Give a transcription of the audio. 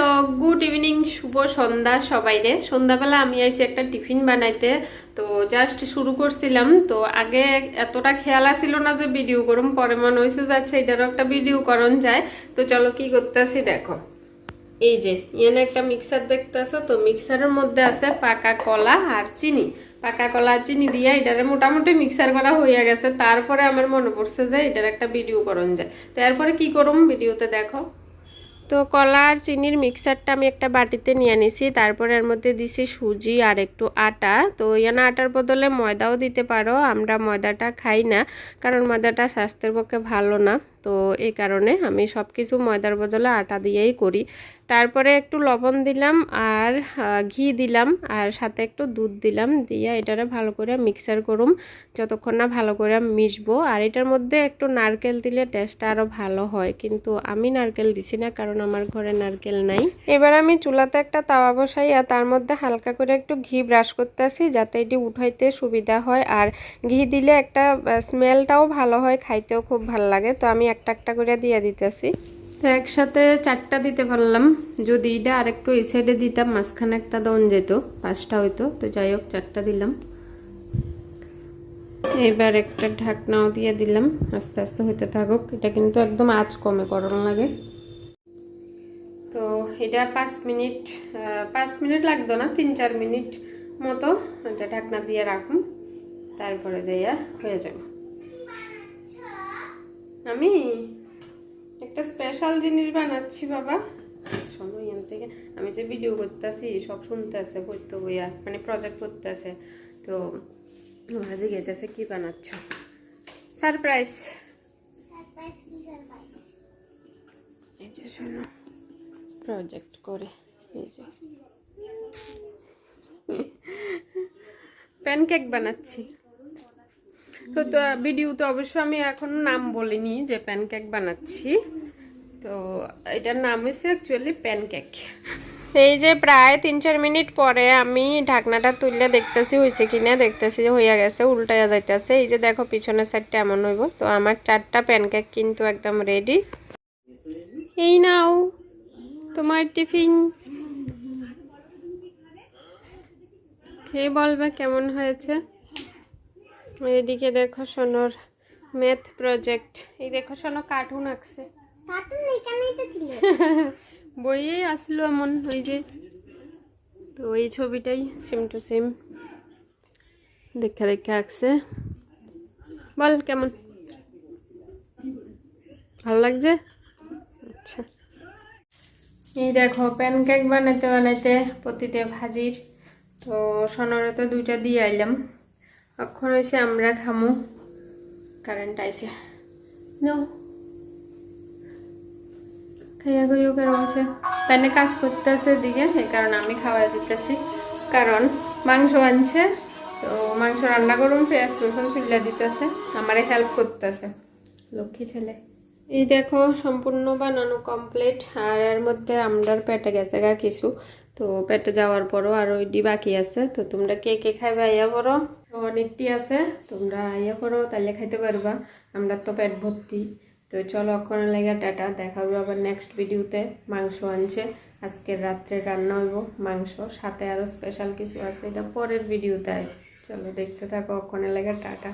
Hello, good evening, শুভ সন্ধ্যা সবাইরে। সন্ধ্যাবেলা আমি আইছি একটা টিফিন বানাইতে। তো জাস্ট শুরু করছিলাম, তো আগে এতটা খেয়াল আসছিল না যে ভিডিও করুম, পরে মনে হয়েছে যাচ্ছে এটারও একটা ভিডিও করন যায়। তো চলো কি করতেছি দেখো। এই যে এখানে একটা মিক্সার দেখতেছো, তো মিক্সারের মধ্যে আছে পাকা কলা আর চিনি। পাকা কলা আর চিনি দিয়ে এটারে মোটামুটি মিক্সার করা হয়ে গেছে। তারপরে আমার মনে পড়ছে যে এটার একটা ভিডিও করন যায়। তো এরপরে কি করুম ভিডিওতে দেখো। তো কলা আর চিনির মিক্সারটা আমি একটা বাটিতে নিয়ে নিছি। তারপরে এর মধ্যে দিছি সুজি আর একটু আটা। তো ইয়ানা আটার বদলে ময়দাও দিতে পারো, আমরা ময়দাটা খাই না কারণ ময়দাটা স্বাস্থ্যের পক্ষে ভালো না। তো এই কারণে আমি সব কিছু ময়দার বদলে আটা দিয়েই করি। তারপরে একটু লবণ দিলাম আর ঘি দিলাম আর সাথে একটু দুধ দিলাম, দিয়ে এটারে ভালো করে মিক্সার করুম যতক্ষণ না ভালো করে মিশবো। আর এটার মধ্যে একটু নারকেল দিলে টেস্টটা আরও ভালো হয়, কিন্তু আমি নারকেল দিছি না কারণ আমার ঘরে নারকেল নাই। এবার আমি চুলাতে একটা তাওয়া বসাইয়া তার মধ্যে হালকা করে একটু ঘি ব্রাশ করতেছি যাতে এটি উঠাইতে সুবিধা হয়। আর ঘি দিলে একটা স্মেলটাও ভালো হয়, খাইতেও খুব ভালো লাগে। তো আমি একটা একটা করে দিয়ে দিতেছি। তো একসাথে 4টা দিতে পারলাম, যদি এটা আরেকটু এই সাইডে দিতাম মাঝখানে একটা দন যেত, 5টা হইতো। তো যাই হোক 4টা দিলাম। এবার একটা ঢাকনাও দিয়ে দিলাম, আস্তে আস্তে হইতে থাকুক। এটা কিন্তু একদম আঁচ কমে করণ লাগে। তো এটা 5 মিনিট লাগতো না, 3-4 মিনিট মতো এটা ঢাকনা দিয়ে রাখুন, তারপরে যাইয়া হয়ে যাবে। আমি একটা স্পেশাল জিনিস বানাচ্ছি বাবা, শোনো এখান থেকে। আমি যে ভিডিও করতেছি সব শুনতে আছে, বইতে বইয়া মানে প্রজেক্ট করতে আছে। তো ভাজি গেতেছে কি বানাচ্ছ? সারপ্রাইজ। এই যে শোনো, প্রজেক্ট করে এই যে প্যানকেক বানাচ্ছি। তো ভিডিওতে অবশ্য আমি এখন নাম বলিনি যে প্যানকেক বানাচ্ছি। তো এটার নাম হচ্ছে অ্যাকচুয়ালি প্যানকেক। এই যে প্রায় 3-4 মিনিট পরে আমি ঢাকনাটা তুললে দেখতেছি হয়েছে কিনা, দেখতেছি যে হইয়া গেছে, উল্টাইয়া যাইতেছে। এই যে দেখো পিছনের সাইডটা এমন হইব। তো আমার 4টা প্যানকেক কিন্তু একদম রেডি। এই নাও তোমার টিফিন, খেয়ে বলবে কেমন হয়েছে। এদিকে দেখো সোনোর ম্যাথ প্রজেক্ট। এই দেখো সোনো কার্টুন আঁকছে। বইয়ে আসলো এমন, ওই যে। তো এই ছবিটাই সেম টু সেম দেখে দেখে আঁকছে। বল কেমন, ভালো লাগছে? আচ্ছা, এই দেখো প্যানকেক বানাইতে বানাইতে প্রতিটা ভাজির। তো সোনরে তো 2টা দিয়ে আইলাম, এখন হয়েছে আমরা খামু। কারেন্ট আইছে নো খাইয়া গইও কারণ হচ্ছে তাইনে কাজ করতেছে এদিকে, এই কারণে আমি খাওয়াই দিতেছি। কারণ মাংস আনছে, তো মাংস রান্না করুন, পেঁয়াজ রসুন চুলা দিতেছে, আমারে হেল্প করতেছে, লক্ষ্মী ছেলে। এই দেখো সম্পূর্ণ বানানো কমপ্লিট। আর এর মধ্যে আমরার পেটে গেছে গা কিছু, তো পেটে যাওয়ার পরও আর ওইটি বাকি আছে। তো তোমরা কে কে খাইবে আইয়া পড়ো, অনেকটি আছে, তোমরা আইয়া পড়ো তাহলে খাইতে পারবা। আমরা তো পেট ভর্তি। তো চলো অক্ষণ লেগে টাটা, দেখা হবে আবার নেক্সট ভিডিওতে। মাংস আনছে, আজকের রাত্রে রান্না হইব মাংস, সাথে আরও স্পেশাল কিছু আছে, এটা পরের ভিডিওতে। চলো দেখতে থাকো, অক্ষণ লেগে টাটা।